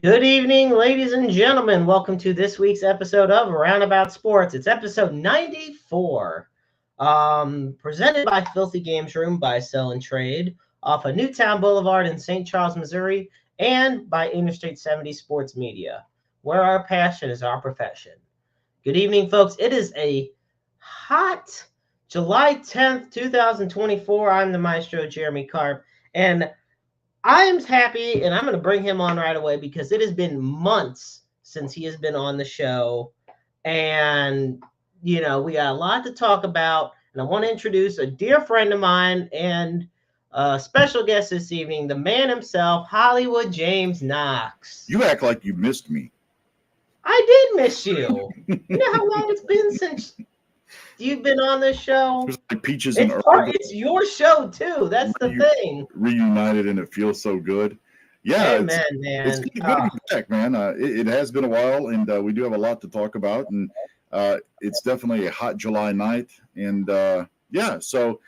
Good evening, ladies and gentlemen. Welcome to this week's episode of Roundabout Sports. It's episode 94, presented by Filthy Games Room by Sell and Trade off of Newtown Boulevard in St. Charles, Missouri, and by Interstate 70 Sports Media, where our passion is our profession. Good evening, folks. It is a hot July 10th, 2024. I'm the Maestro, Jeremy Karp, and I am happy, and I'm going to bring him on right away because it has been months since he has been on the show. And, we got a lot to talk about. And I want to introduce a dear friend of mine and a special guest this evening, the man himself, Hollywood James Knox. You act like you missed me. I did miss you. You know how long it's been since you've been on this show? It was like Peaches and it's your show, too. That's the thing. Reunited, and it feels so good. Yeah, man. It's good to be back, man. It has been a while, and we do have a lot to talk about. And it's definitely a hot July night. And, so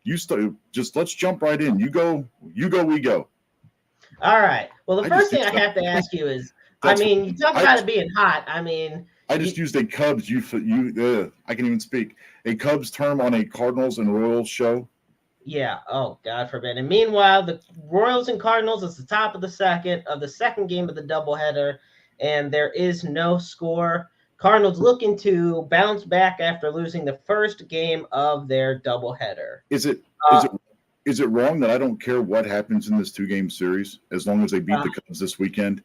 let's jump right in. You go, we go. All right. Well, the first thing I have to ask you is, you talk about it being hot. I just used a Cubs. I can even speak a Cubs term on a Cardinals and Royals show. Yeah. Oh, God forbid. And meanwhile, the Royals and Cardinals is the top of the second game of the doubleheader, and there is no score. Cardinals looking to bounce back after losing the first game of their doubleheader. Is it wrong that I don't care what happens in this 2-game series as long as they beat the Cubs this weekend?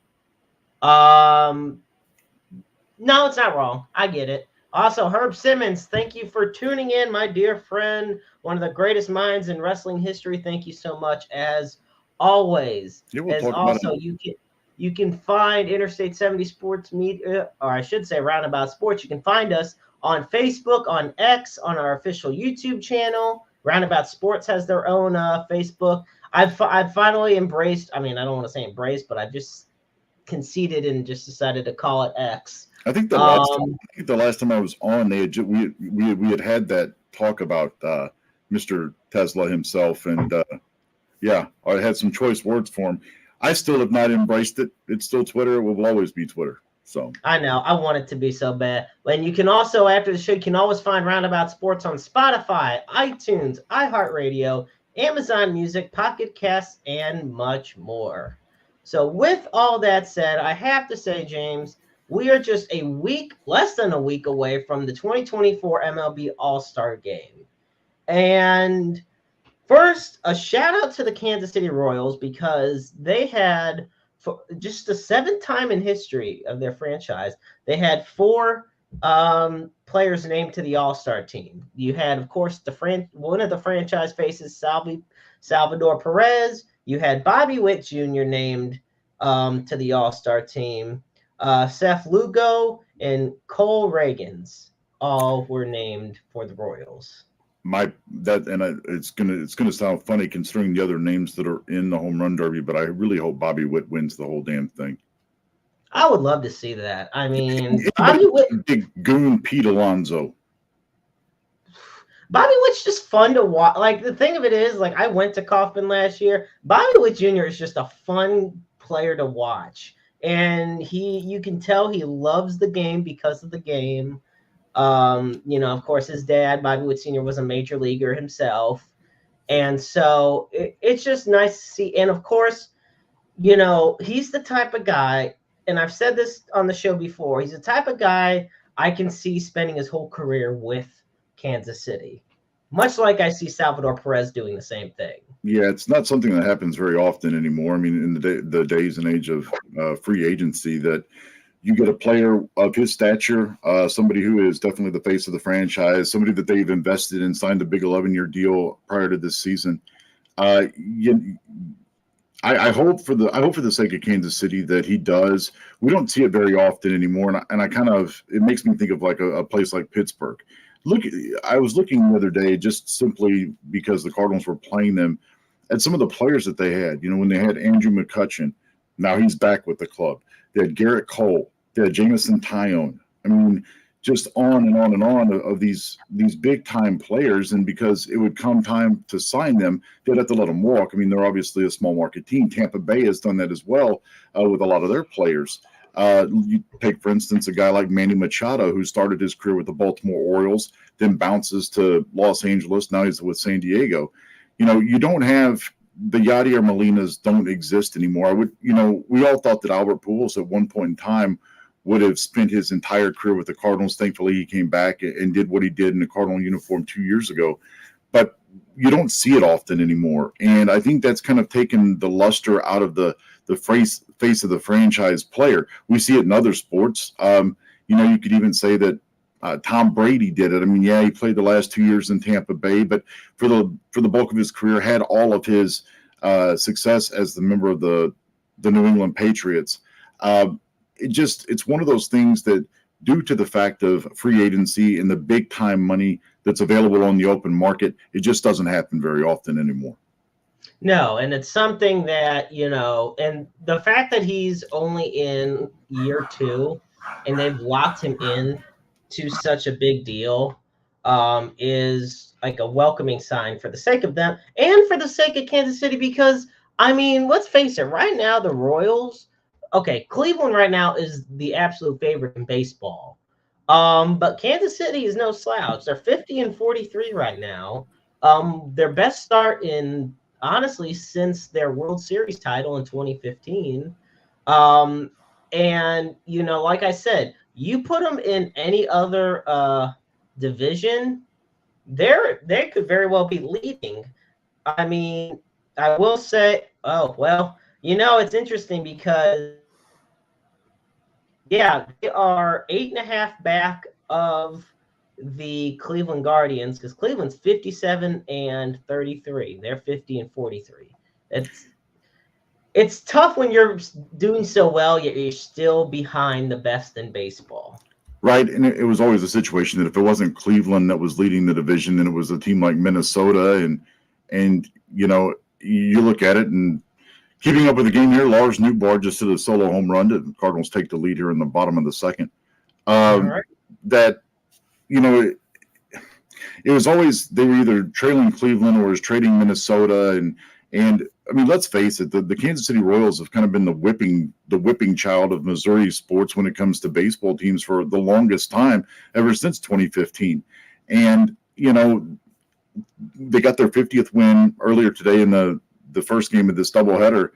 No, it's not wrong. I get it. Also, Herb Simmons, thank you for tuning in, my dear friend, one of the greatest minds in wrestling history. Thank you so much, as always. Yeah, we'll talk about it. You can find Interstate 70 Sports Media, or I should say Roundabout Sports. You can find us on Facebook, on X, on our official YouTube channel. Roundabout Sports has their own Facebook. I've finally embraced. I don't want to say embraced, but I've just conceded and just decided to call it X. I think the last time I was on, we had that talk about Mr. Tesla himself, and I had some choice words for him. I still have not embraced it. It's still Twitter. It will always be Twitter. So I know I want it to be so bad. And you can also, after the show, you can always find Roundabout Sports on Spotify, iTunes, iHeartRadio, Amazon Music, Pocket Casts, and much more. So with all that said, I have to say, James, we are just less than a week away from the 2024 MLB All-Star Game. And first, a shout out to the Kansas City Royals because they had, for just the 7th time in history of their franchise, they had 4 players named to the All-Star team. You had, of course, one of the franchise faces, Salvador Perez. You had Bobby Witt Jr. named to the All-Star team. Seth Lugo and Cole Reagans all were named for the Royals. It's gonna sound funny considering the other names that are in the home run derby, but I really hope Bobby Witt wins the whole damn thing. I would love to see that. Bobby Witt, big goon Pete Alonso. Bobby Witt's just fun to watch. Like, the thing of it is, like, I went to Kaufman last year. Bobby Witt Jr. is just a fun player to watch. And you can tell he loves the game because of the game. Of course, his dad, Bobby Witt Sr., was a major leaguer himself. And so it's just nice to see. And, of course, he's the type of guy, and I've said this on the show before, he's the type of guy I can see spending his whole career with Kansas City, much like I see Salvador Perez doing the same thing. Yeah, it's not something that happens very often anymore. In the days and age of free agency, that you get a player of his stature, somebody who is definitely the face of the franchise, somebody that they've invested in, signed a big 11-year deal prior to this season. I hope for the sake of Kansas City that he does. We don't see it very often anymore, and it makes me think of like a place like Pittsburgh. I was looking the other day just simply because the Cardinals were playing them at some of the players that they had. When they had Andrew McCutchen, now he's back with the club. They had Garrett Cole. They had Jamison Tyone. just on and on and on of these big time players. And because it would come time to sign them, they'd have to let them walk. I mean, they're obviously a small market team. Tampa Bay has done that as well with a lot of their players. You take, for instance, a guy like Manny Machado, who started his career with the Baltimore Orioles, then bounces to Los Angeles. Now he's with San Diego. You don't have the Yadier Molinas don't exist anymore. We all thought that Albert Pujols at one point in time would have spent his entire career with the Cardinals. Thankfully, he came back and did what he did in the Cardinal uniform 2 years ago. But you don't see it often anymore. And I think that's kind of taken the luster out of the face of the franchise player. We see it in other sports. You could even say that Tom Brady did it. I mean, yeah, he played the last 2 years in Tampa Bay, but for the bulk of his career, had all of his success as the member of the New England Patriots. It's one of those things that, due to the fact of free agency and the big time money that's available on the open market, it just doesn't happen very often anymore. No, and it's something that, and the fact that he's only in year 2 and they've locked him in to such a big deal is like a welcoming sign for the sake of them and for the sake of Kansas City, because, I mean, let's face it, right now the Royals, okay, Cleveland right now is the absolute favorite in baseball. But Kansas City is no slouch. They're 50-43 right now. Their best start in, honestly, since their World Series title in 2015. And, like I said, you put them in any other division, they could very well be leading. I mean, I will say, it's interesting because, yeah, they are 8.5 back of the Cleveland Guardians, because Cleveland's 57-33. They're 50-43. It's tough when you're doing so well, yet you're still behind the best in baseball. Right, and it was always a situation that if it wasn't Cleveland that was leading the division, then it was a team like Minnesota, and you look at it and keeping up with the game here, Lars Nootbaar just hit a solo home run. The Cardinals take the lead here in the bottom of the second. Right. That, it was always, they were either trailing Cleveland or was trading Minnesota. And I mean, let's face it, the Kansas City Royals have kind of been the whipping child of Missouri sports when it comes to baseball teams for the longest time, ever since 2015. And, they got their 50th win earlier today in the first game of this doubleheader,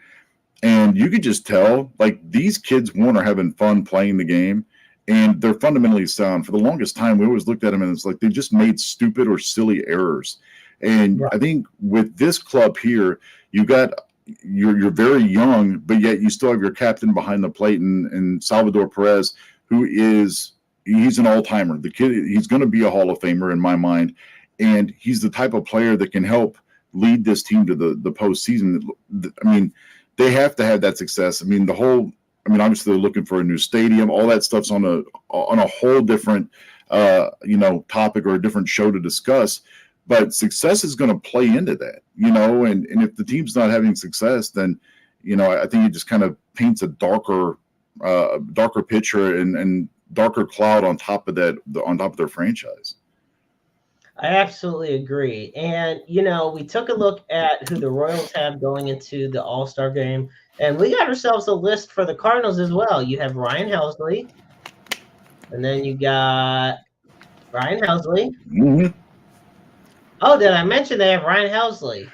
and you could just tell, like, these kids, are having fun playing the game, and they're fundamentally sound. For the longest time, we always looked at them and it's like they just made stupid or silly errors. And right. I think with this club here, you're very young, but yet you still have your captain behind the plate, and Salvador Perez, he's an all-timer. The kid, he's going to be a Hall of Famer in my mind, and he's the type of player that can help lead this team to the postseason. I mean, they have to have that success. I mean, obviously they're looking for a new stadium. All that stuff's on a whole different, topic or a different show to discuss. But success is going to play into that, and if the team's not having success, then, I think it just kind of paints a darker picture and darker cloud on top of that, on top of their franchise. I absolutely agree. And, we took a look at who the Royals have going into the All-Star Game, and we got ourselves a list for the Cardinals as well. You have Ryan Helsley, and then you got Ryan Helsley. Mm-hmm. Oh, did I mention they have Ryan Helsley?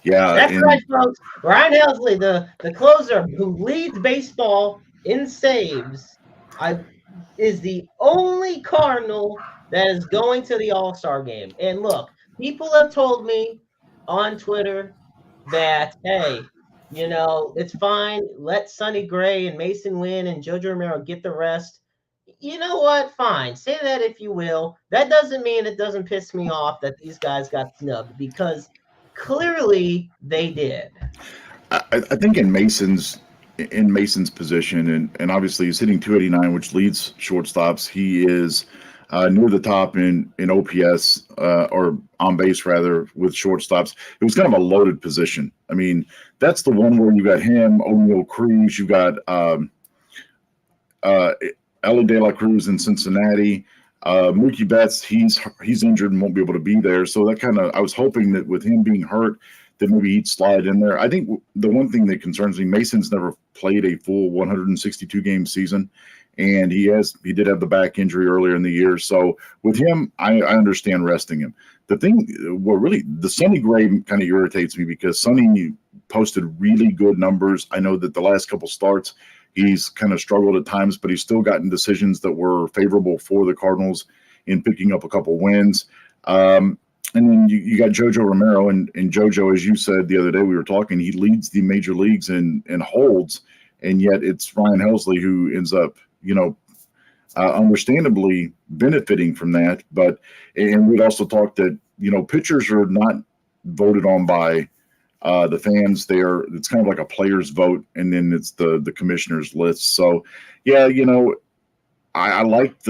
Yeah. That's right, folks. Ryan Helsley, the closer who leads baseball in saves, is the only Cardinal that is going to the All-Star Game. And look, people have told me on Twitter that, hey, it's fine. Let Sonny Gray and Mason Wynn and Jojo Romero get the rest. You know what? Fine. Say that if you will. That doesn't mean it doesn't piss me off that these guys got snubbed, because clearly they did. I think in Mason's position, and obviously he's hitting 289, which leads shortstops. He is near the top in OPS, or on base rather, with shortstops. It was kind of a loaded position. I mean, that's the one where you got him, O'Neal Cruz, you got Ellie De La Cruz in Cincinnati. Mookie Betts, he's injured and won't be able to be there. So that I was hoping that with him being hurt, that maybe he'd slide in there. I think the one thing that concerns me, Mason's never played a full 162 game season, and he did have the back injury earlier in the year. So with him, I understand resting him. The Sonny Gray kind of irritates me because Sonny posted really good numbers. I know that the last couple starts, he's kind of struggled at times, but he's still gotten decisions that were favorable for the Cardinals in picking up a couple wins. And then you got Jojo Romero, and Jojo, as you said the other day, we were talking, he leads the major leagues in holds, and yet it's Ryan Helsley who ends up, understandably benefiting from that. And we'd also talked that, pitchers are not voted on by the fans. It's kind of like a player's vote, and then it's the commissioner's list. So yeah, I liked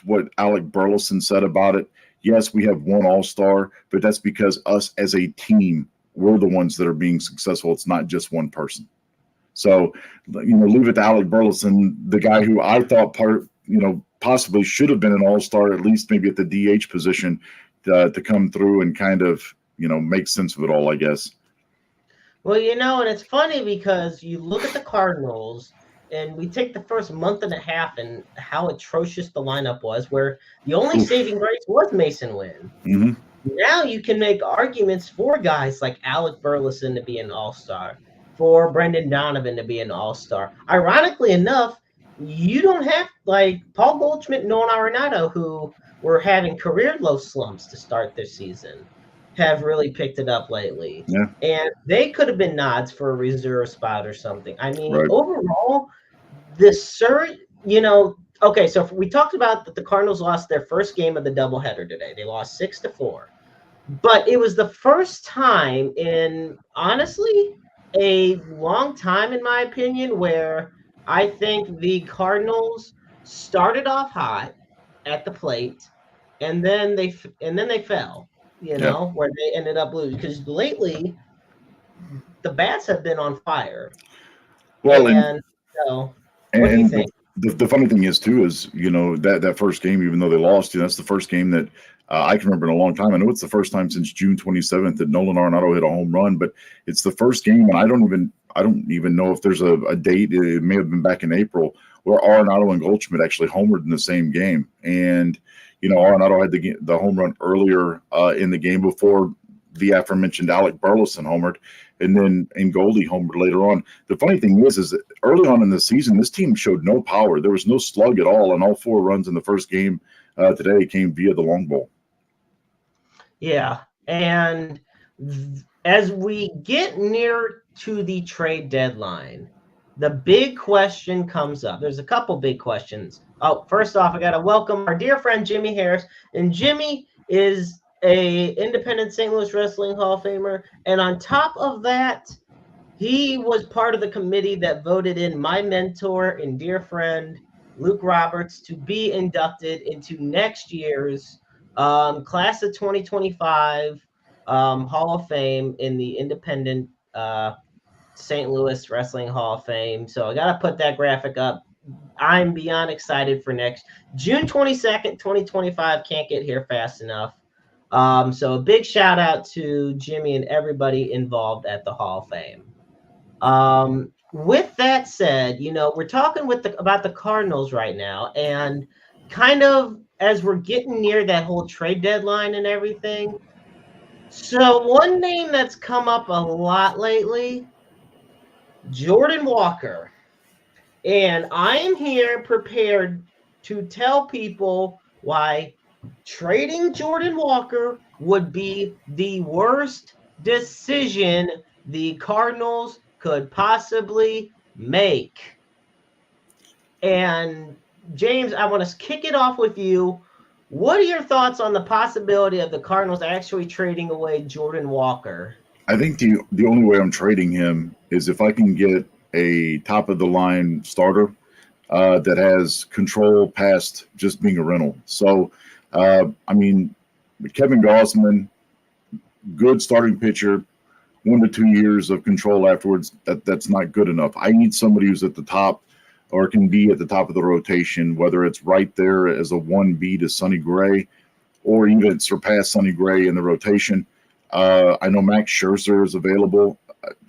what Alec Burleson said about it. Yes, we have one All-Star, but that's because us as a team, we're the ones that are being successful. It's not just one person. So, leave it to Alec Burleson, the guy who I thought possibly should have been an All-Star, at least maybe at the DH position, to come through and kind of, make sense of it all, I guess. Well, and it's funny because you look at the Cardinals, and we take the first month and a half and how atrocious the lineup was, where the only saving grace was Mason Wynn. Mm-hmm. Now you can make arguments for guys like Alec Burleson to be an All-Star, for Brendan Donovan to be an All-Star. Ironically enough, you don't have like Paul Goldschmidt and Nolan Arenado, who were having career low slumps to start this season, have really picked it up lately. Yeah. And they could have been nods for a reserve spot or something. I mean, right. Overall, okay, so we talked about that the Cardinals lost their first game of the doubleheader today. They lost 6-4. But it was the first time in, honestly, a long time, in my opinion, where I think the Cardinals started off hot at the plate, and then they fell. Where they ended up losing, because lately the bats have been on fire. Well, what do you think? The funny thing is too is that first game, even though they lost, that's the first game that I can remember in a long time. I know it's the first time since June 27th that Nolan Arenado hit a home run, but it's the first game, and I don't even know if there's a date. It may have been back in April where Arenado and Goldschmidt actually homered in the same game, and Arenado had the home run earlier in the game before the aforementioned Alec Burleson homered, and Goldie homered later on. The funny thing is that early on in the season, this team showed no power. There was no slug at all, and all 4 runs in the first game today came via the long ball. Yeah, and as we get near to the trade deadline, the big question comes up. There's a couple big questions. Oh, first off, I got to welcome our dear friend Jimmy Harris, and Jimmy is a independent St. Louis Wrestling Hall of Famer, and on top of that, he was part of the committee that voted in my mentor and dear friend Luke Roberts to be inducted into next year's class of 2025 Hall of Fame in the independent St. Louis Wrestling Hall of Fame. So I got to put that graphic up. I'm beyond excited for next June 22nd, 2025. Can't get here fast enough. So a big shout out to Jimmy and everybody involved at the Hall of Fame. With that said, we're talking about the Cardinals right now, and kind of as we're getting near that whole trade deadline and everything. So one name that's come up a lot lately, Jordan Walker. And I am here prepared to tell people why trading Jordan Walker would be the worst decision the Cardinals could possibly make. And James, I want to kick it off with you. What are your thoughts on the possibility of the Cardinals actually trading away Jordan Walker? I think the only way I'm trading him is if I can get a top-of-the-line starter that has control past just being a rental. So, Kevin Gausman, good starting pitcher, 1 to 2 years of control afterwards, that's not good enough. I need somebody who's at the top or can be at the top of the rotation, whether it's right there as a 1B to Sonny Gray or even surpass Sonny Gray in the rotation. I know Max Scherzer is available.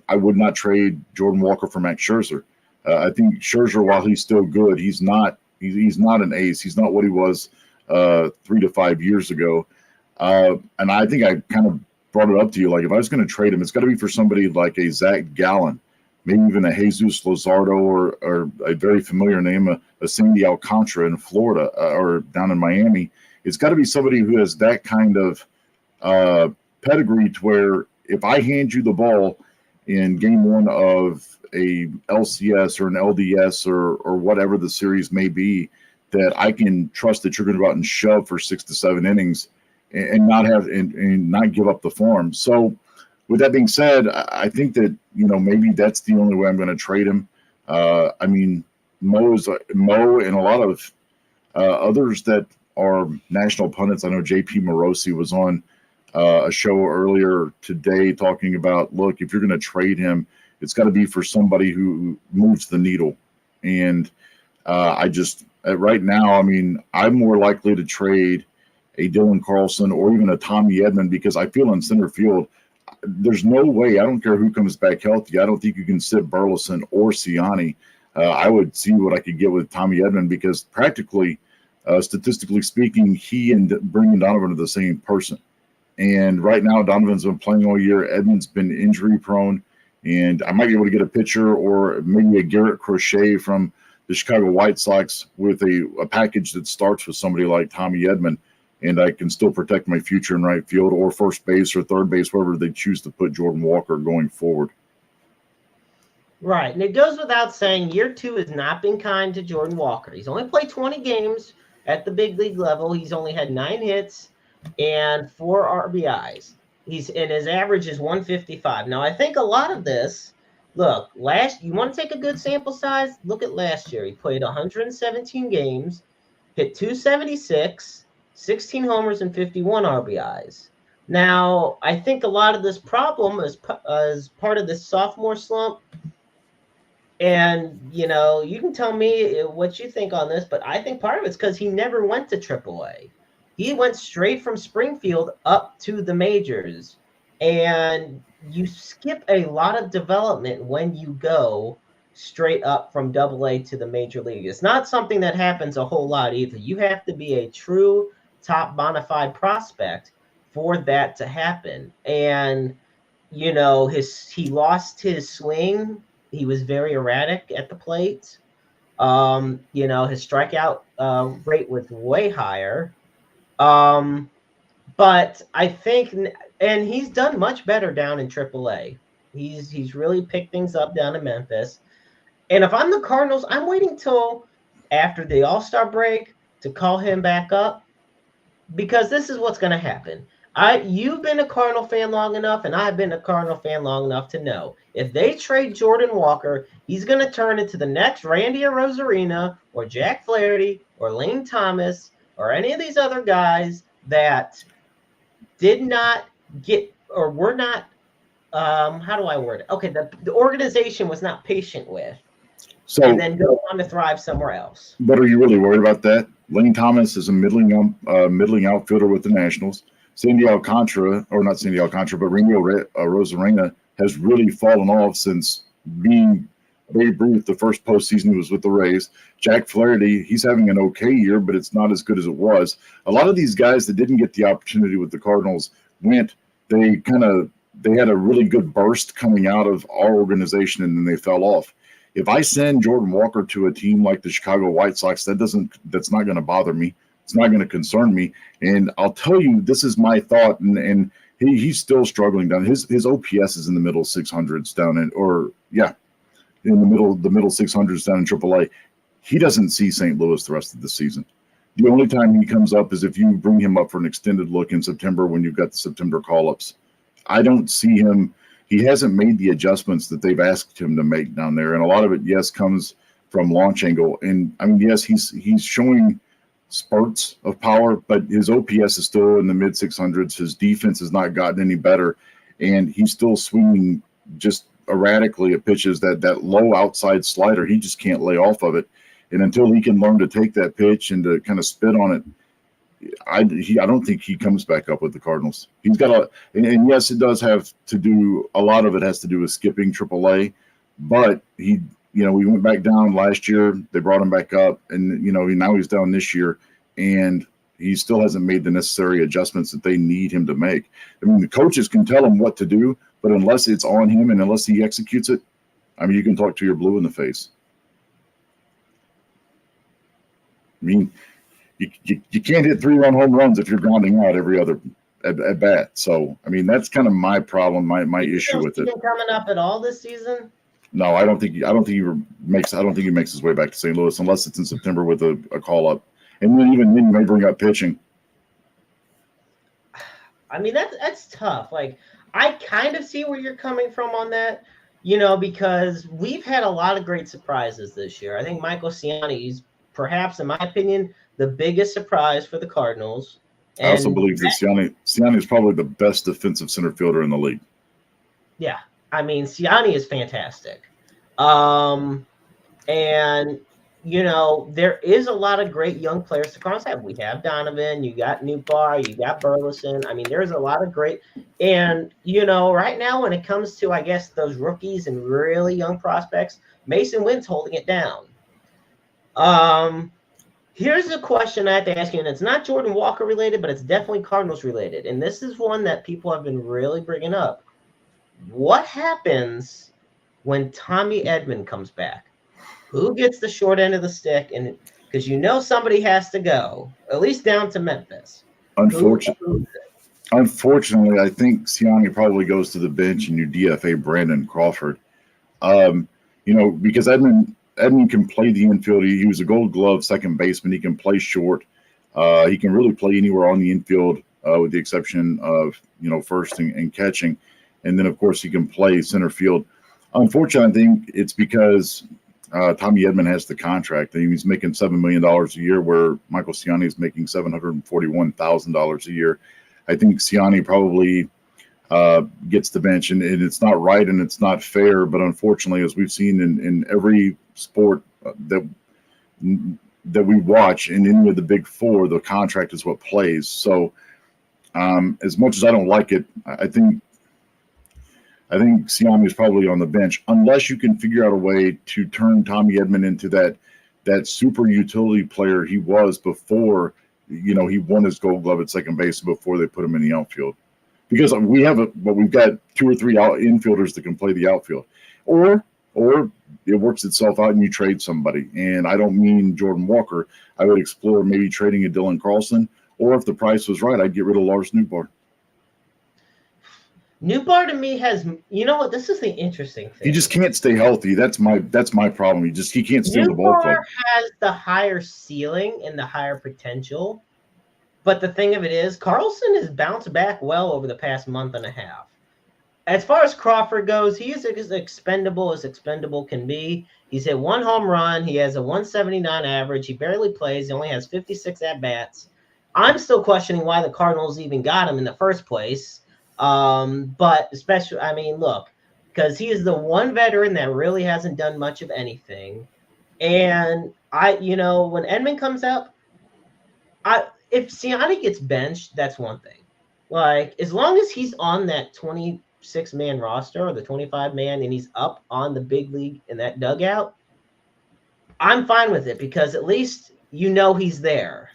I would not trade Jordan Walker for Max Scherzer. I think Scherzer, while he's still good, he's not an ace. He's not what he was 3 to 5 years ago. And I think I kind of brought it up to you. Like, if I was going to trade him, it's got to be for somebody like a Zach Gallen, maybe even a Jesus Luzardo, or a very familiar name, a Sandy Alcantara in Florida or down in Miami. It's got to be somebody who has that kind of pedigree to where if I hand you the ball in game one of a LCS or an LDS or whatever the series may be, that I can trust that you're going to go out and shove for 6 to 7 innings and not have and not give up the form. So with that being said, I think that, maybe that's the only way I'm going to trade him. I mean, Mo and a lot of others that are national pundits. I know JP Morosi was on a show earlier today talking about, look, if you're going to trade him, it's got to be for somebody who moves the needle. And right now, I mean, I'm more likely to trade a Dylan Carlson or even a Tommy Edman, because I feel in center field, there's no way, I don't care who comes back healthy, I don't think you can sit Burleson or Ciani. I would see what I could get with Tommy Edman, because practically, statistically speaking, he and Brendan Donovan are the same person. And right now, Donovan's been playing all year. Edman's been injury prone. And I might be able to get a pitcher or maybe a Garrett Crochet from the Chicago White Sox with a package that starts with somebody like Tommy Edman, and I can still protect my future in right field or first base or third base, wherever they choose to put Jordan Walker going forward. Right. And it goes without saying, year 2 has not been kind to Jordan Walker. He's only played 20 games at the big league level. He's only had 9 hits and 4 RBIs. And his average is 155. Now, I think a lot of this, look, you want to take a good sample size? Look at last year. He played 117 games, hit 276, 16 homers, and 51 RBIs. Now, I think a lot of this problem is part of this sophomore slump. And, you can tell me what you think on this, but I think part of it's because he never went to AAA. He went straight from Springfield up to the majors, and you skip a lot of development when you go straight up from AA to the major league. It's not something that happens a whole lot either. You have to be a true top bona fide prospect for that to happen. And, he lost his swing. He was very erratic at the plate. His strikeout rate was way higher. But I think, and he's done much better down in AAA. He's really picked things up down in Memphis. And if I'm the Cardinals, I'm waiting till after the All-Star break to call him back up, because this is what's going to happen. You've been a Cardinal fan long enough, and I've been a Cardinal fan long enough to know if they trade Jordan Walker, he's going to turn into the next Randy Arozarena or Jack Flaherty or Lane Thomas or any of these other guys that did not get or were not, how do I word it? Okay, the organization was not patient with, and then go on to thrive somewhere else. But are you really worried about that? Lane Thomas is a middling outfielder with the Nationals. Sandy Alcantara, or not Sandy Alcantara, but Randy Arozarena has really fallen off since being Babe Ruth. The first postseason he was with the Rays. Jack Flaherty, he's having an okay year, but it's not as good as it was. A lot of these guys that didn't get the opportunity with the Cardinals they had a really good burst coming out of our organization, and then they fell off. If I send Jordan Walker to a team like the Chicago White Sox, that's not going to bother me. It's not going to concern me. And I'll tell you, this is my thought, and he's still struggling down. His OPS is in the middle 600s down in the middle 600s down in AAA. He doesn't see St. Louis the rest of the season. The only time he comes up is if you bring him up for an extended look in September when you've got the September call-ups. I don't see him. He hasn't made the adjustments that they've asked him to make down there. And a lot of it, yes, comes from launch angle. And I mean, yes, he's showing spurts of power, but his OPS is still in the mid 600s. His defense has not gotten any better, and he's still swinging just erratically at pitches. That low outside slider, he just can't lay off of it. And until he can learn to take that pitch and to kind of spit on it, I don't think he comes back up with the Cardinals. He's got and yes, it does have to do, a lot of it has to do with skipping AAA, but we went back down last year. They brought him back up, and now he's down this year, and he still hasn't made the necessary adjustments that they need him to make. I mean, the coaches can tell him what to do, but unless it's on him and unless he executes it, I mean, you can talk to your blue in the face. I mean, you can't hit 3-run home runs if you're grounding out every other at bat. So, I mean, that's kind of my problem, my issue with it. Coming up at all this season? No, I don't think he makes his way back to St. Louis unless it's in September with a call up. And then even then you may bring up pitching. I mean, that's tough. Like, I kind of see where you're coming from on that, because we've had a lot of great surprises this year. I think Michael Ciani is perhaps, in my opinion, the biggest surprise for the Cardinals. And I also believe that Ciani is probably the best defensive center fielder in the league. Yeah. I mean, Ciani is fantastic. And, there is a lot of great young players the Cardinals have. We have Donovan, you got Nootbaar, you got Burleson. I mean, there's a lot of great. And, right now when it comes to, I guess, those rookies and really young prospects, Mason Wynn's holding it down. Here's a question I have to ask you, and it's not Jordan Walker related, but it's definitely Cardinals related. And this is one that people have been really bringing up. What happens when Tommy Edman comes back? Who gets the short end of the stick? And because somebody has to go, at least down to Memphis. Unfortunately, I think Ciani probably goes to the bench and you DFA Brandon Crawford. Because Edman can play the infield. He was a Gold Glove second baseman. He can play short. He can really play anywhere on the infield, with the exception of first and catching. And then, of course, he can play center field. Unfortunately, I think it's because Tommy Edman has the contract. He's making $7 million a year, where Michael Ciani is making $741,000 a year. I think Ciani probably gets the bench, and it's not right and it's not fair. But unfortunately, as we've seen in every sport that we watch, in any of the big four, the contract is what plays. So as much as I don't like it, I think Ciani is probably on the bench, unless you can figure out a way to turn Tommy Edman into that super utility player he was before, he won his Gold Glove at second base, before they put him in the outfield. Because we've got 2 or 3 infielders that can play the outfield, or it works itself out and you trade somebody. And I don't mean Jordan Walker. I would explore maybe trading a Dylan Carlson, or if the price was right, I'd get rid of Lars Nootbaar. Nootbaar to me has, this is the interesting thing. He just can't stay healthy. That's my problem. He can't steal the ball club. Nootbaar has the higher ceiling and the higher potential. But the thing of it is, Carlson has bounced back well over the past month and a half. As far as Crawford goes, he is as expendable can be. He's hit 1 home run. He has a 179 average. He barely plays. He only has 56 at-bats. I'm still questioning why the Cardinals even got him in the first place. But especially, look, because he is the one veteran that really hasn't done much of anything. And when Edman comes up, if Ciani gets benched, that's one thing. Like, as long as he's on that 26-man roster or the 25-man and he's up on the big league in that dugout, I'm fine with it, because at least he's there.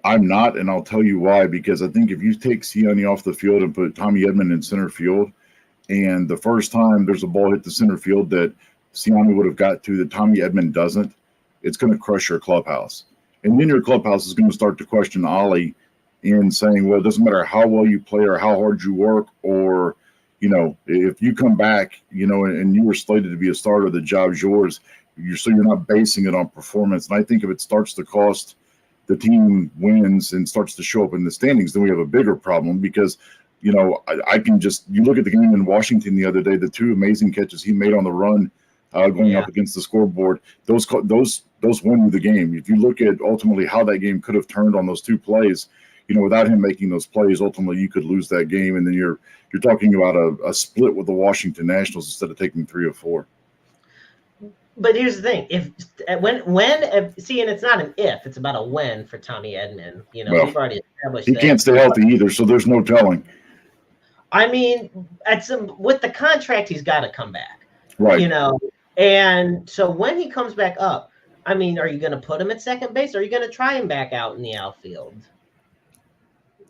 I'm not, and I'll tell you why. Because I think if you take Ciani off the field and put Tommy Edman in center field, and the first time there's a ball hit the center field that Ciani would have got to that Tommy Edman doesn't, it's going to crush your clubhouse. And then your clubhouse is going to start to question Ollie in saying, well, it doesn't matter how well you play or how hard you work, or, if you come back, and you were slated to be a starter, the job's yours. You're not basing it on performance. And I think if it starts to cost the team wins and starts to show up in the standings, then we have a bigger problem. Because, I can just, you look at the game in Washington the other day, the 2 amazing catches he made on the run, going up against the scoreboard, those won you the game. If you look at ultimately how that game could have turned on those 2 plays, without him making those plays, ultimately you could lose that game, and then you're talking about a split with the Washington Nationals instead of taking 3 or 4. But here's the thing: and it's not an if; it's about a when for Tommy Edman. Well, we've already established he can't stay healthy either, so there's no telling. I mean, with the contract, he's got to come back, right? And so when he comes back up, I mean, are you going to put him at second base? Or are you going to try him back out in the outfield?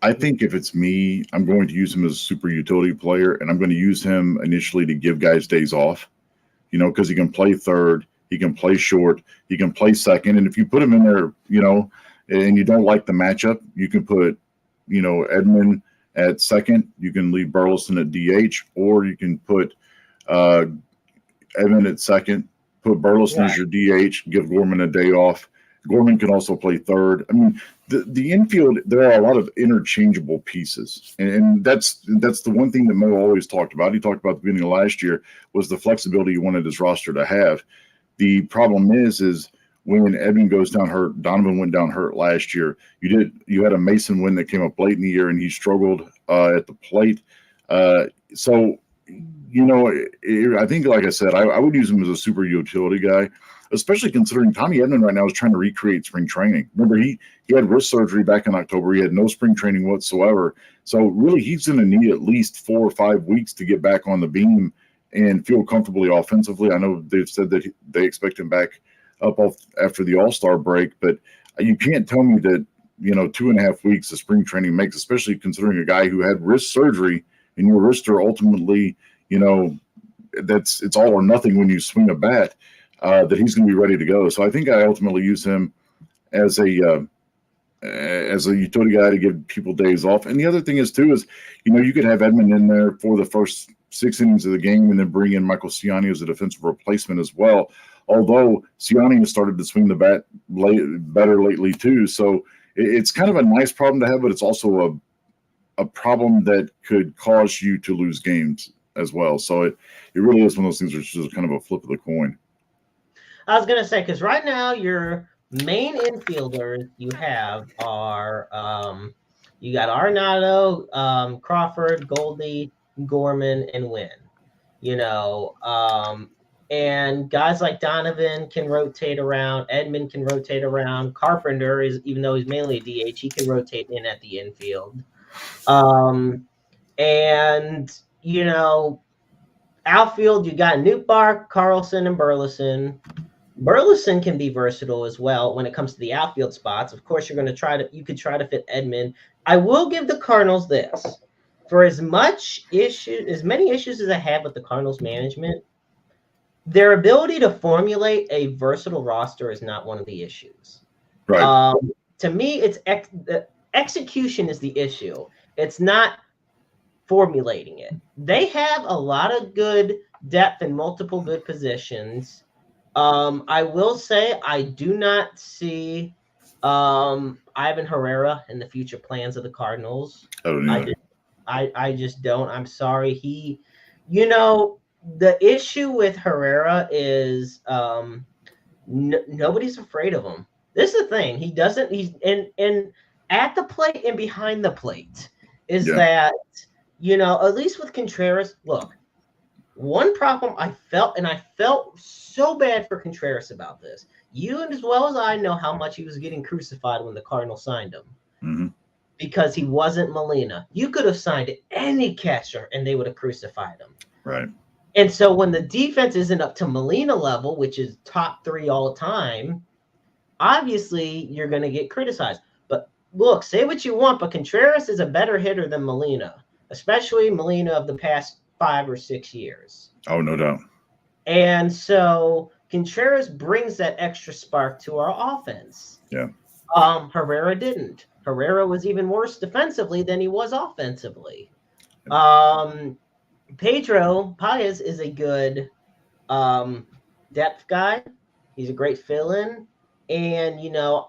I think if it's me, I'm going to use him as a super utility player, and I'm going to use him initially to give guys days off. Because he can play third, he can play short, he can play second. And if you put him in there, and you don't like the matchup, you can put, Edman at second. You can leave Burleson at DH, or you can put Edman at second, put Burleson as your DH, give Gorman a day off. Gorman can also play third. I mean, the infield, there are a lot of interchangeable pieces. And that's the one thing that Mo always talked about. He talked about at the beginning of last year was the flexibility he wanted his roster to have. The problem is when Edman goes down hurt, Donovan went down hurt last year. You had a Mason win that came up late in the year, and he struggled at the plate. So, I think, like I said, I would use him as a super utility guy, especially considering Tommy Edman right now is trying to recreate spring training. Remember, he had wrist surgery back in October. He had no spring training whatsoever. So really, he's going to need at least 4 or 5 weeks to get back on the beam and feel comfortably offensively. I know they've said that they expect him back up after the All-Star break, but you can't tell me that 2.5 weeks of spring training makes, especially considering a guy who had wrist surgery, and your wrister ultimately, it's all or nothing when you swing a bat. That he's going to be ready to go. So I think I ultimately use him as a utility guy to give people days off. And the other thing is you could have Edman in there for the first 6 innings of the game and then bring in Michael Ciani as a defensive replacement as well. Although Ciani has started to swing the bat better lately too. So it's kind of a nice problem to have, but it's also a problem that could cause you to lose games as well. So it really is one of those things which is kind of a flip of the coin. I was going to say, because right now your main infielders you have are you got Arenado, Crawford, Goldie, Gorman, and Wynn. And guys like Donovan can rotate around. Edman can rotate around. Carpenter even though he's mainly a DH, he can rotate in at the infield. Outfield, you got Nootbaar, Carlson, and Burleson. Burleson can be versatile as well when it comes to the outfield spots. Of course, you could try to fit Edman. I will give the Cardinals this. For as many issues as I have with the Cardinals management, their ability to formulate a versatile roster is not one of the issues. Right. To me, it's execution is the issue. It's not formulating it. They have a lot of good depth in multiple good positions. I will say I do not see Ivan Herrera in the future plans of the Cardinals. I just don't. I'm sorry. The issue with Herrera is nobody's afraid of him. This is the thing. He's in at the plate and behind the plate is that, at least with Contreras, look, one problem I felt so bad for Contreras about this. You as well as I know how much he was getting crucified when the Cardinals signed him. Mm-hmm. Because he wasn't Molina. You could have signed any catcher and they would have crucified him. Right. And so when the defense isn't up to Molina level, which is top 3 all time, obviously you're going to get criticized. But look, say what you want, but Contreras is a better hitter than Molina, especially Molina of the past 5 or 6 years. Oh, no doubt. And so Contreras brings that extra spark to our offense. Yeah. Herrera didn't. Herrera was even worse defensively than he was offensively. Pedro Paez is a good depth guy. He's a great fill-in. And,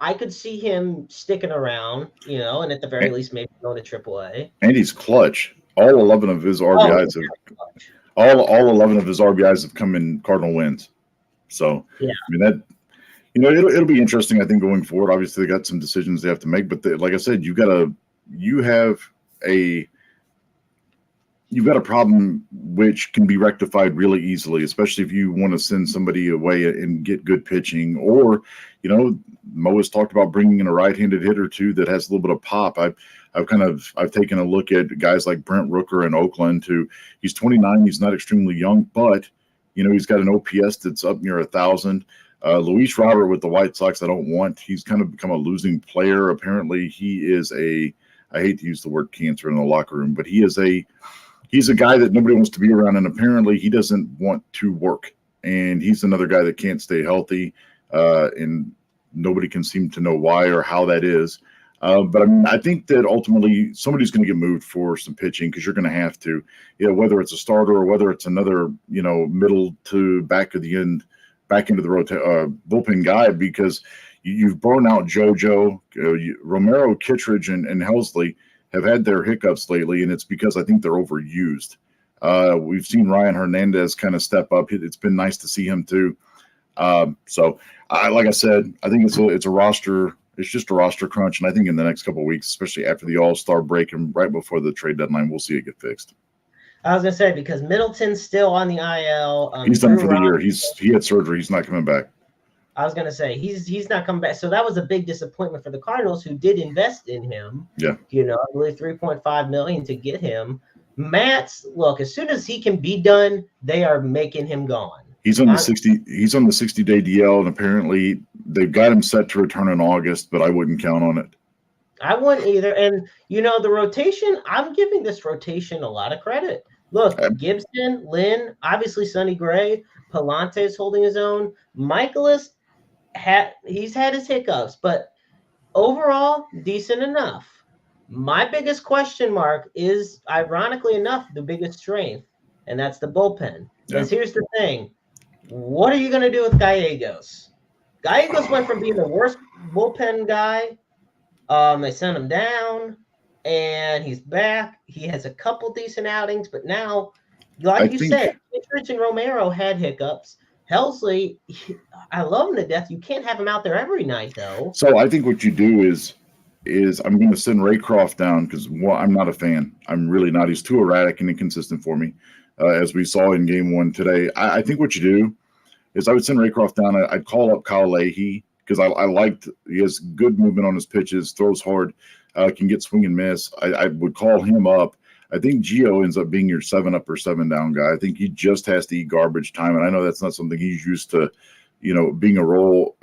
I could see him sticking around, and at the very least maybe going to AAA. And he's clutch. All 11 of his RBIs all 11 of his RBIs have come in Cardinal wins. So, yeah. I mean, it'll be interesting, I think, going forward. Obviously, they got some decisions they have to make. But like I said, you got to you've got a problem which can be rectified really easily, especially if you want to send somebody away and get good pitching. Or, Mo has talked about bringing in a right-handed hitter too that has a little bit of pop. I've taken a look at guys like Brent Rooker in Oakland, who he's 29, he's not extremely young, but he's got an OPS that's up near 1,000. Luis Robert with the White Sox, I don't want. He's kind of become a losing player. Apparently, he is I hate to use the word cancer in the locker room, but he's a guy that nobody wants to be around, and apparently he doesn't want to work. And he's another guy that can't stay healthy, and nobody can seem to know why or how that is. But I think that ultimately somebody's going to get moved for some pitching, because you're going to have to, whether it's a starter or whether it's another, middle to back into the bullpen guy, because you've blown out JoJo, Romero, Kittredge, and Helsley have had their hiccups lately, and it's because I think they're overused. We've seen Ryan Hernandez kind of step up. It's been nice to see him too. So, like I said, I think it's a roster. It's just a roster crunch, and I think in the next couple of weeks, especially after the All-Star break and right before the trade deadline, we'll see it get fixed. I was gonna say, because Middleton's still on the IL. He's done for the year. He had surgery. He's not coming back. I was gonna say he's not coming back. So that was a big disappointment for the Cardinals, who did invest in him. Yeah. I believe $3.5 million to get him. Matt's look, as soon as he can be done, they are making him gone. He's on the 60-day DL, and apparently they've got him set to return in August, but I wouldn't count on it. I wouldn't either. And the rotation, I'm giving this rotation a lot of credit. Look, Gibson, Lynn, obviously Sonny Gray, Palante is holding his own. Michaelis, he's had his hiccups, but overall, decent enough. My biggest question mark is, ironically enough, the biggest strength, and that's the bullpen. Because here's the thing. What are you going to do with Gallegos? Gallegos went from being the worst bullpen guy. They sent him down, and he's back. He has a couple decent outings, but now, like you said, Kittredge and Romero had hiccups. Helsley, I love him to death. You can't have him out there every night, though. So I think what you do is I'm going to send Raycroft down, because I'm not a fan. I'm really not. He's too erratic and inconsistent for me, as we saw in Game 1 today. I think what you do is I would send Raycroft down. I'd call up Kyle Leahy, because I liked he has good movement on his pitches, throws hard, can get swing and miss. I would call him up. I think Gio ends up being your 7-up or 7-down guy. I think he just has to eat garbage time, and I know that's not something he's used to, being a role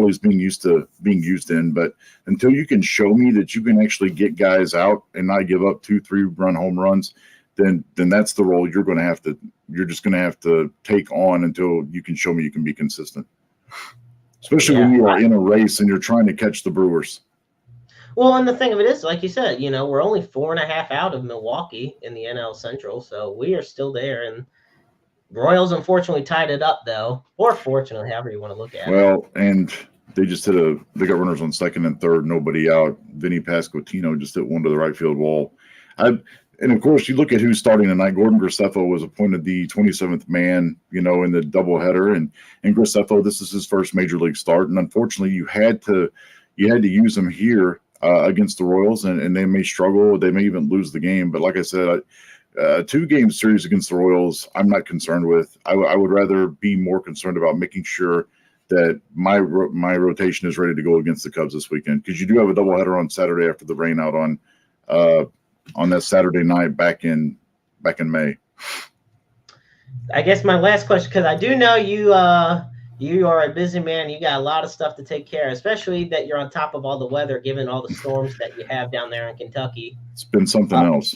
he's being used in. But until you can show me that you can actually get guys out and not give up 2-3 run home runs, then that's the role you're just going to have to take on until you can show me you can be consistent. Especially when you are in a race and you're trying to catch the Brewers. Well, and the thing of it is, like you said, we're only 4.5 out of Milwaukee in the NL Central, so we are still there. And Royals unfortunately tied it up, though, or fortunately, however you want to look at it. Well, and they just they got runners on second and third, nobody out. Vinny Pasquantino just hit one to the right field wall. And of course, you look at who's starting tonight. Gordon Graceffo was appointed the 27th man, in the doubleheader, and Graceffo, this is his first major league start, and unfortunately, you had to use him here against the Royals, and they may struggle. They may even lose the game. But like I said, 2-game series against the Royals, I'm not concerned with. I would rather be more concerned about making sure that my rotation is ready to go against the Cubs this weekend, because you do have a doubleheader on Saturday after the rain out on that Saturday night back in May. I guess my last question, because I do know you are a busy man. You got a lot of stuff to take care of, especially that you're on top of all the weather, given all the storms that you have down there in Kentucky. It's been something else.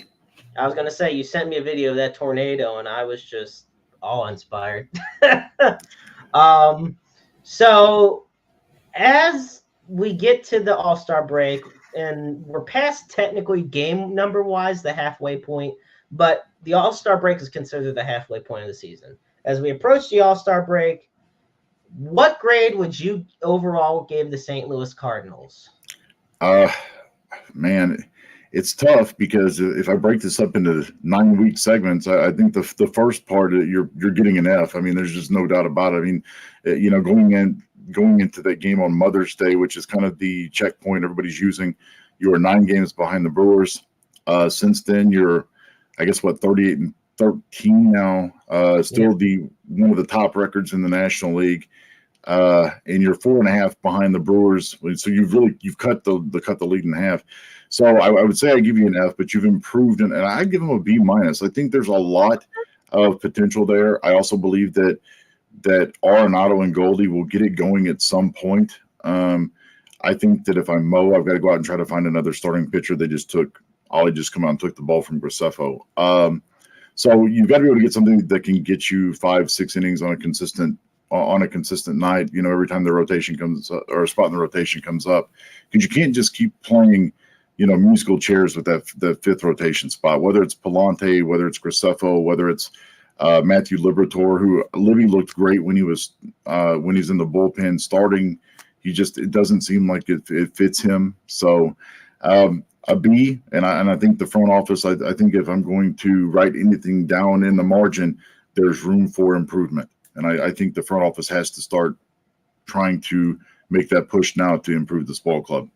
I was going to say, you sent me a video of that tornado, and I was just awe-inspired. So as we get to the All-Star break, and we're past technically game number-wise the halfway point, but the All-Star break is considered the halfway point of the season. As we approach the All-Star break, what grade would you overall give the St. Louis Cardinals? Man, it's tough, because if I break this up into 9-week segments, I think the first part you're getting an F. I mean, there's just no doubt about it. I mean, going into that game on Mother's Day, which is kind of the checkpoint everybody's using, You were 9 games behind the Brewers. Since then, you're, I guess, 38-13 now. Still one of the top records in the National League. And you're 4.5 behind the Brewers. So you've cut the lead in half. So I would say I give you an F, but you've improved, and I give them a B minus. I think there's a lot of potential there. I also believe that Arenado and Goldie will get it going at some point. I think that if I'm Mo, I've got to go out and try to find another starting pitcher. Ollie just come out and took the ball from Graceffo. So you've got to be able to get something that can get you 5-6 innings on a consistent night, every time the rotation comes up, or a spot in the rotation comes up, because you can't just keep playing, musical chairs with that fifth rotation spot, whether it's Palante, whether it's Graceffo, whether it's Matthew Liberatore, who Libby looked great when he's in the bullpen starting. It doesn't seem like it fits him. So a B, and I think the front office, I think if I'm going to write anything down in the margin, there's room for improvement. And I think the front office has to start trying to make that push now to improve this ball club.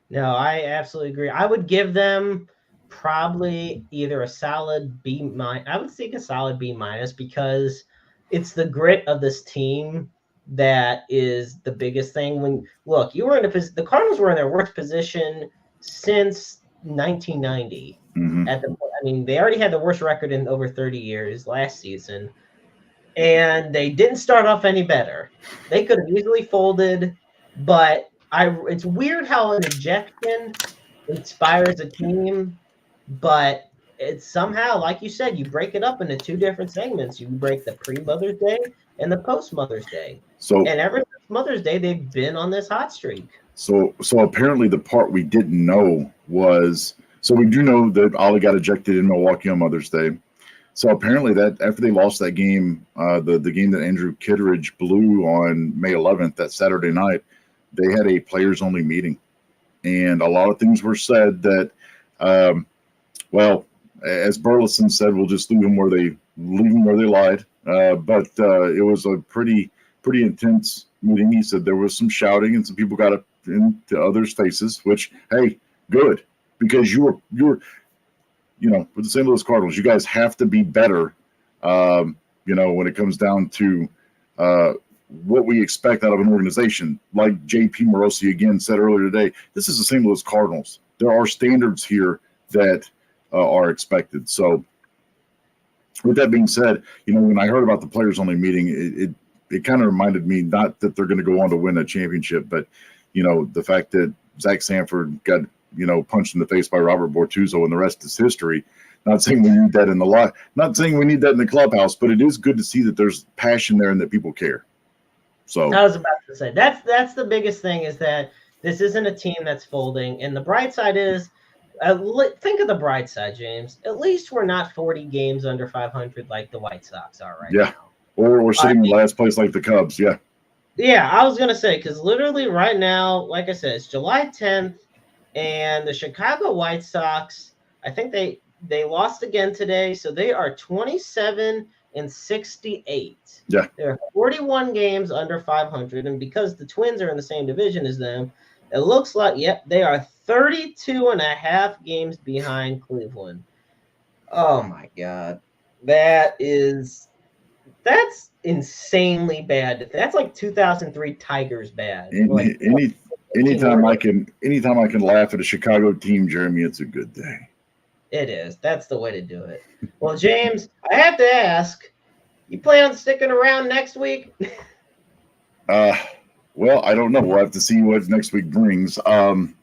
No, I absolutely agree. I would give them probably either a solid B minus. I would think a solid B minus, because it's the grit of this team that is the biggest thing. You were the Cardinals were in their worst position since 1990. Mm-hmm. They already had the worst record in over 30 years last season. And they didn't start off any better. They could have easily folded, but it's weird how an ejection inspires a team, but it's somehow, like you said, you break it up into 2 different segments. You break the pre-Mother's Day and the post-Mother's Day. And ever since Mother's Day, they've been on this hot streak. So apparently the part we didn't know was, so we do know that Ollie got ejected in Milwaukee on Mother's Day. So apparently that after they lost that game, the game that Andrew Kittredge blew on May 11th, that Saturday night, they had a players-only meeting. And a lot of things were said that, as Burleson said, we'll just leave them where they lied. But it was a pretty intense meeting. He said there was some shouting and some people got up into others' faces, which, hey, good, because you were with the St. Louis Cardinals, you guys have to be better, when it comes down to what we expect out of an organization. Like J.P. Morosi again said earlier today, this is the St. Louis Cardinals. There are standards here that are expected. So with that being said, when I heard about the players-only meeting, it kind of reminded me, not that they're going to go on to win a championship, but, the fact that Zach Sanford got punched in the face by Robert Bortuzzo, and the rest is history. Not saying we need that in the lot. Not saying we need that in the clubhouse, but it is good to see that there's passion there and that people care. So I was about to say that's the biggest thing, is that this isn't a team that's folding. And the bright side is, think of the bright side, James. At least we're not 40 games under 500 like the White Sox are right now. Or we're sitting in last place like the Cubs. Yeah. Yeah, I was gonna say, because literally right now, like I said, it's July 10th. And the Chicago White Sox, I think they lost again today, so they are 27-68. Yeah. They're 41 games under 500, and because the Twins are in the same division as them, it looks like, they are 32.5 games behind Cleveland. Oh my God. That's insanely bad. That's like 2003 Tigers bad. Anytime I can laugh at a Chicago team, Jeremy, it's a good day. It is. That's the way to do it. Well, James, I have to ask, you plan on sticking around next week? Well, I don't know. We'll have to see what next week brings. I'm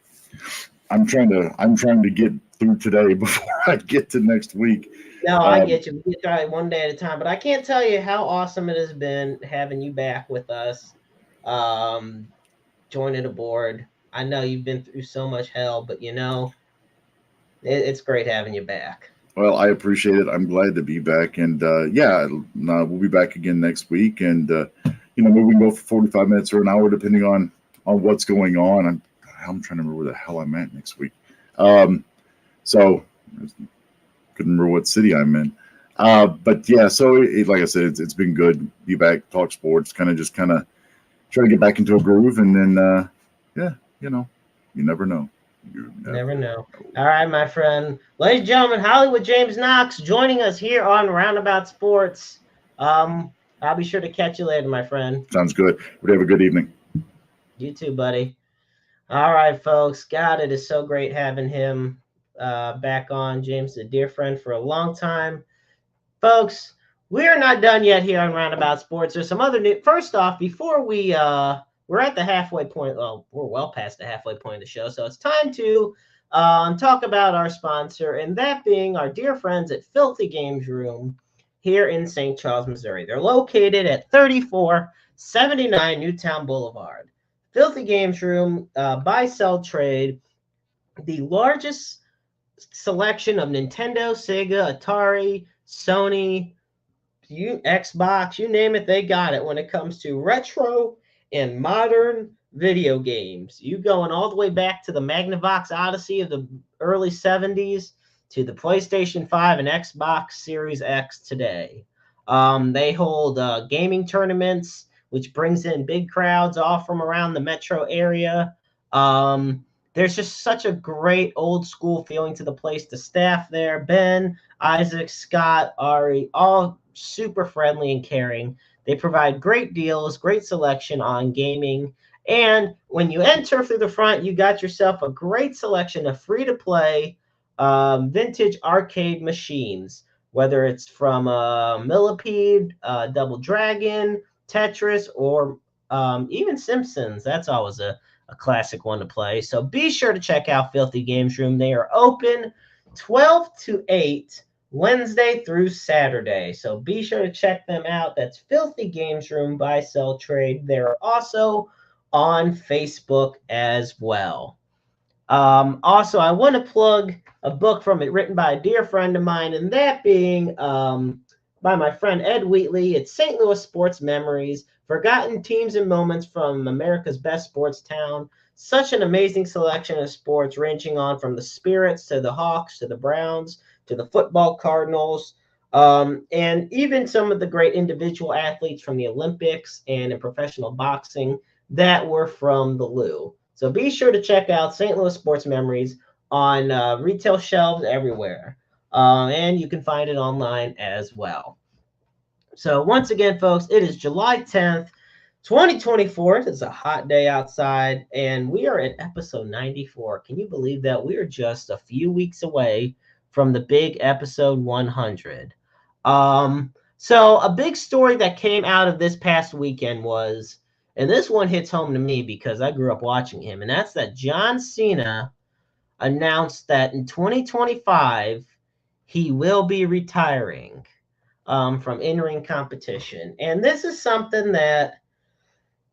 trying to get through today before I get to next week. No, I get you. We try it one day at a time, but I can't tell you how awesome it has been having you back with us, joining aboard. I know you've been through so much hell, but it's great having you back. Well, I appreciate it. I'm glad to be back, and we'll be back again next week, and maybe we can go for 45 minutes or an hour, depending on what's going on. I'm trying to remember where the hell I'm at next week. So couldn't remember what city I'm in. But yeah, so like I said, it's been good. Be back, talk sports, kind of try to get back into a groove, and then you never know. You Never know. All right, my friend. Ladies and gentlemen, Hollywood James Knox joining us here on Roundabout Sports. I'll be sure to catch you later, my friend. Sounds good. Would have a good evening. You too, buddy. All right, folks. God, it is so great having him back on. James is a dear friend for a long time. Folks, we're not done yet here on Roundabout Sports. There's some other news. First off, before we're at the halfway point. Well, we're well past the halfway point of the show, so it's time to talk about our sponsor, and that being our dear friends at Filthy Games Room here in St. Charles, Missouri. They're located at 3479 Newtown Boulevard. Filthy Games Room, buy, sell, trade, the largest selection of Nintendo, Sega, Atari, Sony, Xbox, you name it, they got it when it comes to retro and modern video games. You going all the way back to the Magnavox Odyssey of the early 70s to the PlayStation 5 and Xbox Series X today. They hold gaming tournaments, which brings in big crowds all from around the metro area. There's just such a great old school feeling to the place. The staff there, Ben, Isaac, Scott, Ari, all super friendly and caring. They provide great deals, great selection on gaming. And when you enter through the front, you got yourself a great selection of free-to-play vintage arcade machines, whether it's from Millipede, Double Dragon, Tetris, or even Simpsons. That's always a classic one to play. So be sure to check out Filthy Games Room. They are open 12 to 8 Wednesday through Saturday. So be sure to check them out. That's Filthy Games Room, buy, sell, trade. They're also on Facebook as well. Also, I want to plug a book from it written by a dear friend of mine, and that being by my friend Ed Wheatley. It's St. Louis Sports Memories, Forgotten Teams and Moments from America's Best Sports Town. Such an amazing selection of sports, ranging on from the Spirits to the Hawks to the Browns to the football Cardinals, and even some of the great individual athletes from the Olympics and in professional boxing that were from the Lou. So be sure to check out St. Louis Sports Memories on retail shelves everywhere. And you can find it online as well. So once again, folks, it is July 10th, 2024. It's a hot day outside, and we are at episode 94. Can you believe that? We are just a few weeks away from the big episode 100. So a big story that came out of this past weekend was, and this one hits home to me because I grew up watching him, and that's that John Cena announced that in 2025, he will be retiring from in-ring competition. And this is something that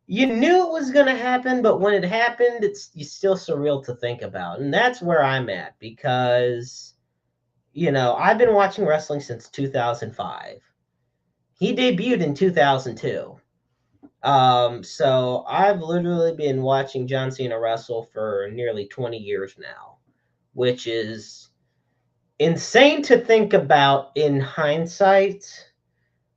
you knew it was going to happen, but when it happened, it's still surreal to think about. And that's where I'm at because, you know, I've been watching wrestling since 2005. He debuted in 2002. So I've literally been watching John Cena wrestle for nearly 20 years now, which is insane to think about in hindsight.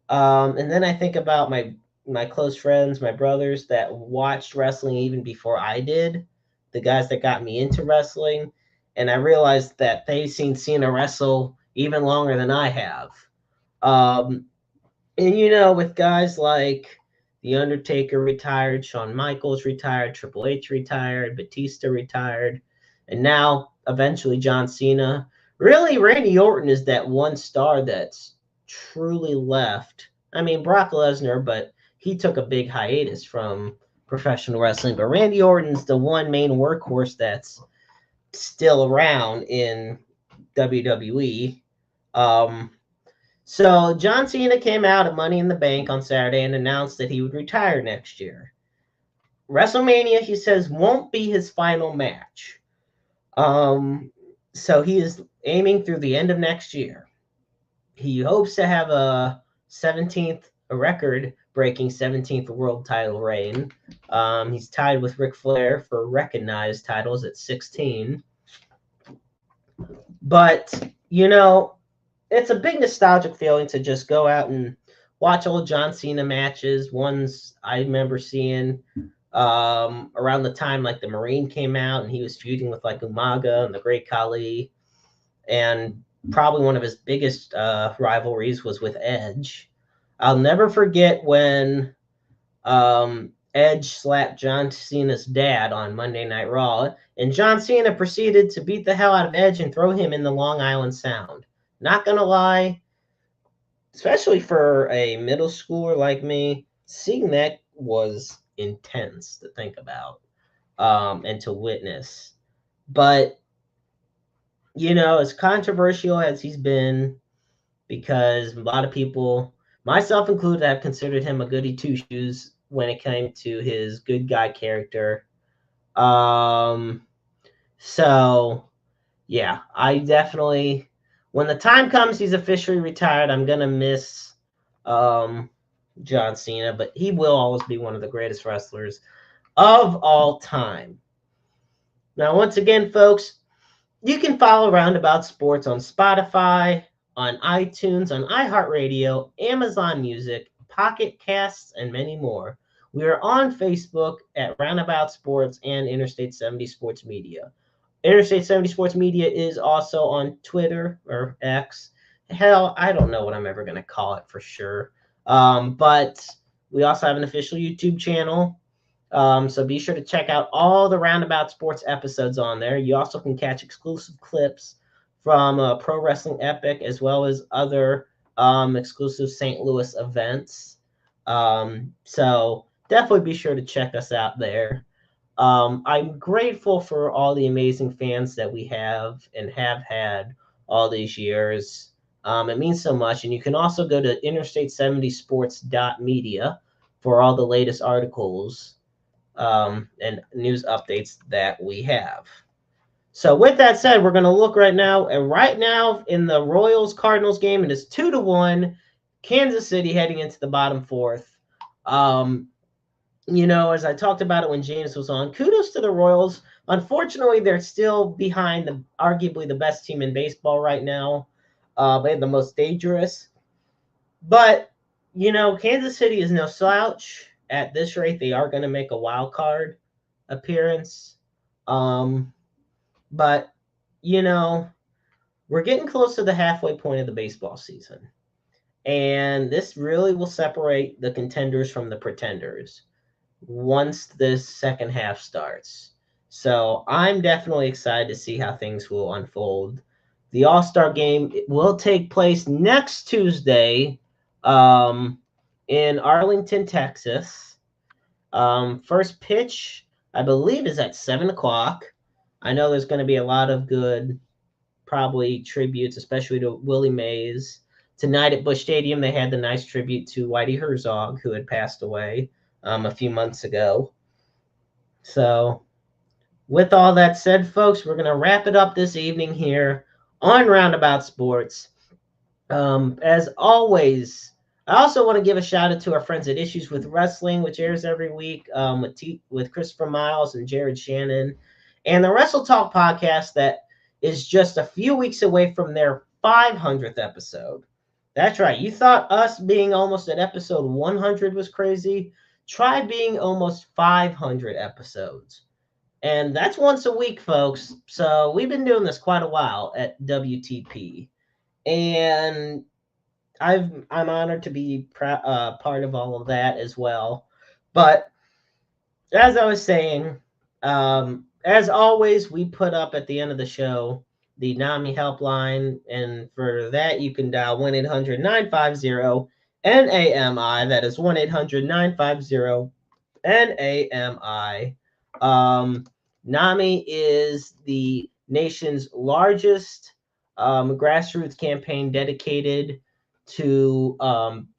And then I think about my close friends, my brothers that watched wrestling even before I did, the guys that got me into wrestling. And I realized that they've seen Cena wrestle even longer than I have. And, you know, with guys like The Undertaker retired, Shawn Michaels retired, Triple H retired, Batista retired, and now eventually John Cena. Really, Randy Orton is that one star that's truly left. I mean, Brock Lesnar, but he took a big hiatus from professional wrestling. But Randy Orton's the one main workhorse that's still around in WWE. So John Cena came out at Money in the Bank on Saturday and announced that he would retire next year. WrestleMania, he says, won't be his final match. So he is aiming through the end of next year. He hopes to have a record-breaking 17th world title reign. He's tied with Ric Flair for recognized titles at 16. But, you know, it's a big nostalgic feeling to just go out and watch old John Cena matches. Ones I remember seeing around the time like the Marine came out and he was feuding with like Umaga and the Great Khali, and probably one of his biggest rivalries was with Edge. I'll never forget when Edge slapped John Cena's dad on Monday Night Raw, and John Cena proceeded to beat the hell out of Edge and throw him in the Long Island Sound. Not gonna lie, especially for a middle schooler like me, seeing that was intense to think about and to witness. But, you know, as controversial as he's been, because a lot of people, myself included, have considered him a goody two-shoes when it came to his good guy character. So, yeah, I definitely, when the time comes he's officially retired, I'm going to miss John Cena, but he will always be one of the greatest wrestlers of all time. Now, once again, folks, you can follow Roundabout Sports on Spotify, on iTunes, on iHeartRadio, Amazon Music, Pocket Casts, and many more. We are on Facebook at Roundabout Sports and Interstate 70 Sports Media. Interstate 70 Sports Media is also on Twitter or X. Hell, I don't know what I'm ever going to call it for sure. But we also have an official YouTube channel. So be sure to check out all the Roundabout Sports episodes on there. You also can catch exclusive clips from Pro Wrestling Epic as well as other exclusive St. Louis events. So definitely be sure to check us out there. I'm grateful for all the amazing fans that we have and have had all these years. It means so much. And you can also go to interstate70sports.media for all the latest articles and news updates that we have. So with that said, we're going to look right now. And right now in the Royals-Cardinals game, it is 2-1. Kansas City heading into the bottom fourth. You know, as I talked about it when James was on, kudos to the Royals. Unfortunately, they're still behind arguably the best team in baseball right now. They're the most dangerous. But, you know, Kansas City is no slouch. At this rate, they are going to make a wild card appearance. But, you know, we're getting close to the halfway point of the baseball season. And this really will separate the contenders from the pretenders once this second half starts. So I'm definitely excited to see how things will unfold. The All-Star Game will take place next Tuesday in Arlington, Texas. First pitch, I believe, is at 7 o'clock. I know there's going to be a lot of good, probably, tributes, especially to Willie Mays. Tonight at Busch Stadium, they had the nice tribute to Whitey Herzog, who had passed away a few months ago. So with all that said, folks, we're going to wrap it up this evening here on Roundabout Sports. As always, I also want to give a shout out to our friends at Issues with Wrestling, which airs every week with Christopher Miles and Jared Shannon, and the Wrestle Talk podcast that is just a few weeks away from their 500th episode. That's right. You thought us being almost at episode 100 was crazy? Try being almost 500 episodes. And that's once a week, folks. So we've been doing this quite a while at WTP. And I'm honored to be part of all of that as well. But as I was saying, as always, we put up at the end of the show the NAMI helpline. And for that, you can dial 1-800-950-NAMI. That is 1-800-950-NAMI. NAMI is the nation's largest grassroots campaign dedicated to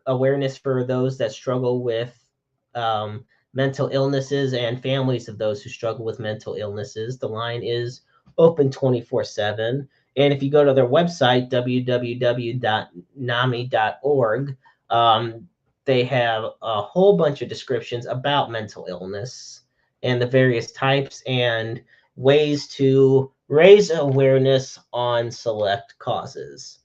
awareness for those that struggle with mental illnesses and families of those who struggle with mental illnesses. The line is open 24/7. And if you go to their website, www.nami.org, they have a whole bunch of descriptions about mental illness and the various types and ways to raise awareness on select causes.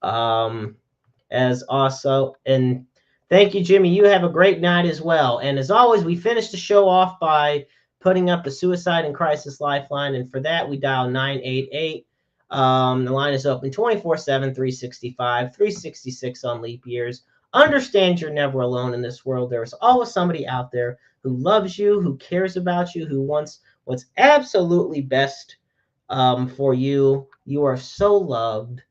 As also, and Thank you, Jimmy. You have a great night as well. And as always, we finish the show off by putting up the Suicide and Crisis Lifeline. And for that, we dial 988. The line is open 24/7, 365, 366 on leap years. Understand you're never alone in this world. There's always somebody out there who loves you, who cares about you, who wants what's absolutely best for you. You are so loved.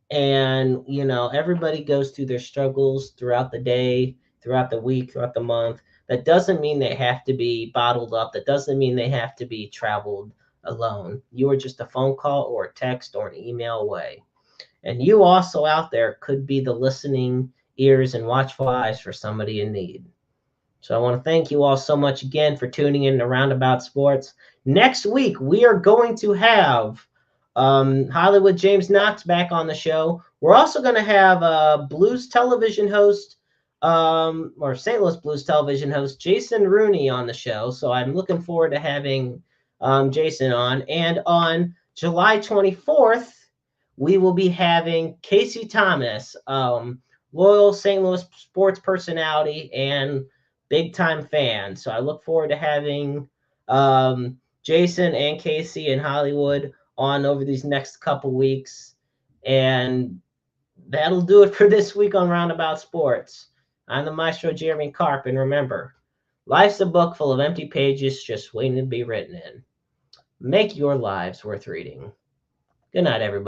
And, you know, everybody goes through their struggles throughout the day, throughout the week, throughout the month. That doesn't mean they have to be bottled up. That doesn't mean they have to be traveled alone. You are just a phone call or a text or an email away. And you also out there could be the listening ears and watchful eyes for somebody in need. So I want to thank you all so much again for tuning in to Roundabout Sports. Next week, we are going to have Hollywood James Knox back on the show. We're also going to have Blues television host, or St. Louis Blues television host, Jason Rooney on the show. So I'm looking forward to having Jason on. And on July 24th, we will be having Casey Thomas, loyal St. Louis sports personality and big-time fan. So I look forward to having Jason and Casey in Hollywood on over these next couple weeks. And that'll do it for this week on Roundabout Sports. I'm the Maestro Jeremy Karp, and remember, life's a book full of empty pages just waiting to be written in. Make your lives worth reading. Good night, everybody.